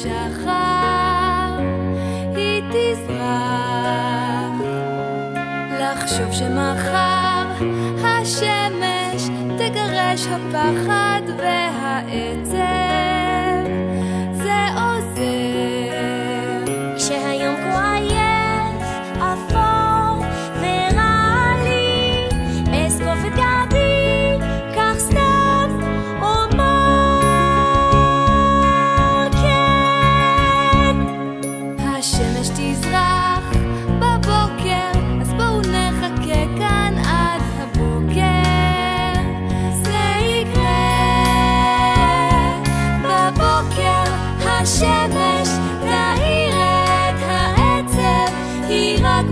בשחר היא תזרח, לחשוב שמחר השמש תגרש הפחד והעצב, זה עוזר. כשהיום כה עייף, אפור ורע לי, אזקוף את גבי, כך סתם אומר כן. השמש תזרח בבוקר, אז בואו נחכה כאן עד הבוקר. זה יקרה בבוקר, השמש תאיר את העצב, היא רק